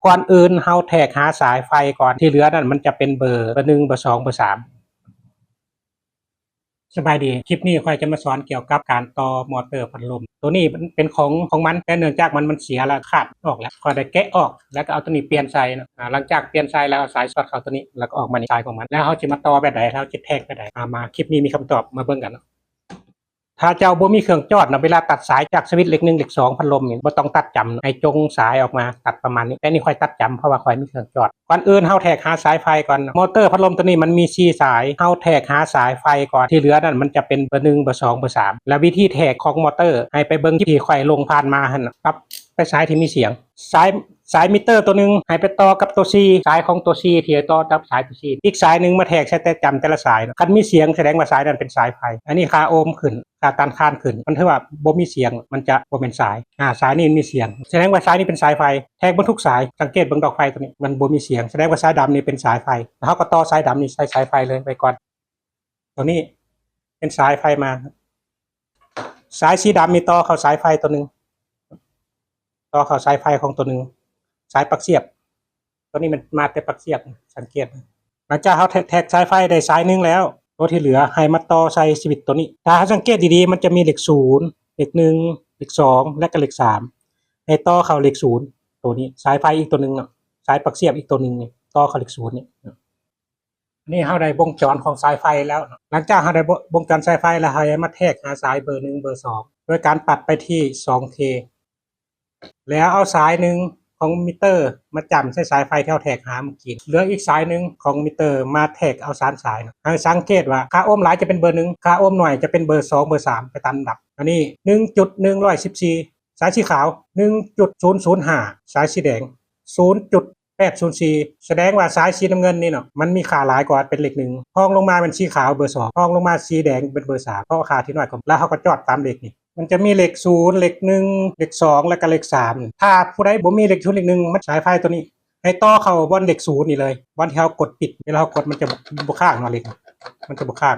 ก่อนอื่นเฮาแทกหาสายไฟก่อนที่เหลือนั่นมันจะเป็นเบอร์1เบอร์2เบอร์3สบายดีคลิปนี้ค่อยจะมาสอนเกี่ยวกับการต่อมอเตอร์พัดลมตัวนี้มันเป็นของมันแต่เนื่องจากมันเสียแล้วขาดออกแล้วค่อยได้แกะออกแล้วก็เอาตัวนี้เปลี่ยนไซส์นะหลังจากเปลี่ยนไซส์แล้วเอาสายช็อตเข้าตัวนี้แล้วก็ออกมาในไซส์ของมันแล้วเฮาจะมาต่อแบบใดเฮาจะแทกแบบใดมาคลิปนี้มีคำตอบมาเบิ่งกันถ้าเจ้าบ่มีเครื่องจอดนะเวลาตัดสายจากสวิตช์เลข1เลข2พัดลมนี่บ่ต้องตัดจำให้จงสายออกมาตัดประมาณนี้แต่นี่ค่อยตัดจำเพราะว่าค่อยมีเครื่องจอดก่อนอื่นเฮาแทกหาสายไฟก่อนมอเตอร์พัดลมตัวนี้มันมี4สายเฮาแทกหาสายไฟก่อนที่เหลือนั่นมันจะเป็นเบอร์1เบอร์2เบอร์3แล้ววิธีแทกของมอเตอร์ให้ไปเบิ่งที่ค่อยลงผ่านมาหั่นปั๊บไปสายที่มีเสียงสายมิเตอร์ตัวนึงให้ไปต่อกับตัว C สายของตัว C ที่ต่อกับสายตัว C อีกสายนึงมาแทกใช้แต่จำแต่ละสายคันมีเสียงแสดงว่าสายนั้นเป็นสายไฟอันนี้ค่าโอห์มขึ้นค่าต้านทานขึ้นมันถือว่าบ่มีเสียงมันจะบ่เป็นสายสายนี้มีเสียงแสดงว่าสายนี้เป็นสายไฟแทกบนทุกสายสังเกตเบิ่งดอกไฟตัวนี้มันบ่มีเสียงแสดงว่าสายดำนี่เป็นสายไฟแล้วเฮาก็ต่อสายดำนี่ใส่สายไฟเลยไปก่อนตัวนี้เป็นสายไฟมาสายสีดำมีต่อเข้าสายไฟตัวนึงต่อเข้าสายไฟของตัวนึงสายปลั๊กเสียบตัวนี้มันมาแต่ปลั๊กเสียบสังเกตหลังจากเฮาแทกสายไฟได้สายนึงแล้วตัวที่เหลือให้มาต่อใส่สวิตช์ตัวนี้ถ้าสังเกตดีๆมันจะมีเลข0เลข1เลข2และก็เลข3ให้ต่อเข้าเลข0ตัวนี้สายไฟอีกตัวนึงเนาะสายปลั๊กเสียบอีกตัวนึงนี่ต่อเข้าเลข0นี่เฮาได้วงจรของสายไฟแล้วหลังจากเฮาได้วงจรสายไฟแล้วเฮาให้มาแทกหาสายเบอร์1เบอร์2โดยการปัดไปที่ 2K แล้วเอาสายนึงของมิเตอร์มาจำใส่สายไฟที่เฮาแทกหาเมื่อกี้เหลืออีกสายนึงของมิเตอร์มาแทกเอา3สายให้สังเกตว่าค่าโอห์มหลายจะเป็นเบอร์1ค่าโอห์มน้อยจะเป็นเบอร์2เบอร์3ไปตามลำดับอันนี้ 1.114 สายสีขาว 1.005 สายสีแดง 0.804 แสดงว่าสายสีน้ำเงินนี่เนาะมันมีค่าหลายกว่าเป็นเลข1พองลงมาเป็นสีขาวเบอร์2พองลงมาสีแดงเป็นเบอร์3เพราะค่าที่น้อยกว่าแล้วเฮาก็จอดตามเลขนี่มันจะมีเลข0เลข1เลข2แล้วก็เลข3ถ้าผู้ใดบ่มีเลข0เลข1มันสายไฟตัวนี้ให้ต่อเข้าบนเลข0นี่เลยบนที่เฮากดปิดเวลาเฮากดมันจะบ่ค้างเนาะเลขมันจะบ่ค้าง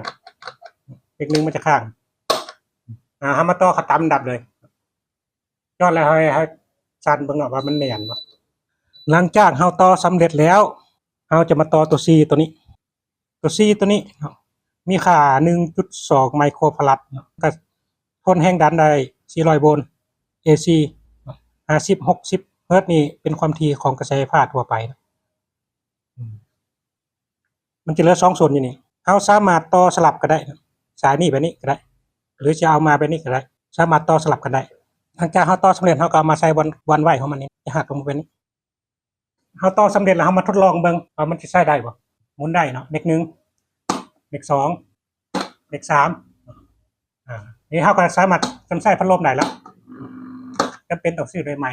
เลข1มันจะค้างเฮามาต่อเข้าตามลำดับเลยยอดแล้วให้สั่นเบิ่งเนาะว่ามันแม่นบ่หลังจากเฮาต่อสำเร็จแล้วเฮาจะมาต่อตัว C ตัวนี้ตัว C ตัวนี้มีค่า 1.2 ไมโครฟาราดก็ทนแรงดันได้400โวลต์ AC 50-60 เฮิรตซ์นี่เป็นความถี่ของกระแสไฟฟ้าทั่วไปมันจะเหลือ2ส่วนอยู่นี่เฮาสามารถต่อสลับก็ได้สายนี้แบบนี้ก็ได้หรือจะเอามาแบบนี้ก็ได้สามารถต่อสลับกันได้หลังจากเฮาต่อสำเร็จเฮาก็เอามาใส่บนไว้ของมันนี่จะหักลงไปนี้เฮาต่อสำเร็จแล้วเฮามาทดลองเบิ่งว่ามันสิใช้ได้บ่หมุนได้เนาะเลข1เลข2เลข3นี่เฮาก็สามารถใช้พัดลมได้แล้วจำเป็นต้องซื้อหน่วยใหม่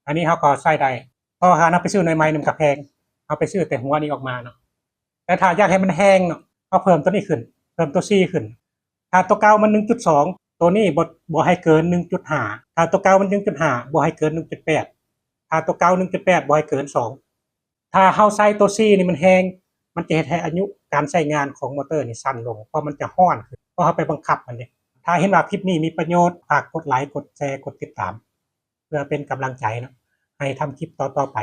อันนี้เฮาก็ใช้ได้เพราะว่าเฮาไปซื้อหน่วยใหม่มันก็แพงเฮาไปซื้อแต่หัวนี้ออกมาเนาะแต่ถ้าอยากให้มันแห้งเนาะเฮาเพิ่มตัวนี้ขึ้นเพิ่มตัว C ขึ้นถ้าตัวเก่ามัน 1.2 ตัวนี้บ่ให้เกิน 1.5 ถ้าตัวเก่ามัน 1.5 บ่ให้เกิน 1.8 ถ้าตัวเก่า 1.8 บ่ให้เกิน2ถ้าเฮาใส่ตัว C นี่มันแห้งมันจะเฮ็ดให้อายุการใช้งานของมอเตอร์นี่สั้นลงเพราะมันจะร้อนขึ้นเพราะเฮาไปบังคับมันนี่ถ้าเห็นว่าคลิปนี้มีประโยชน์ฝากกดไลค์กดแชร์กดติดตามเพื่อเป็นกำลังใจเนาะให้ทำคลิปต่อๆไป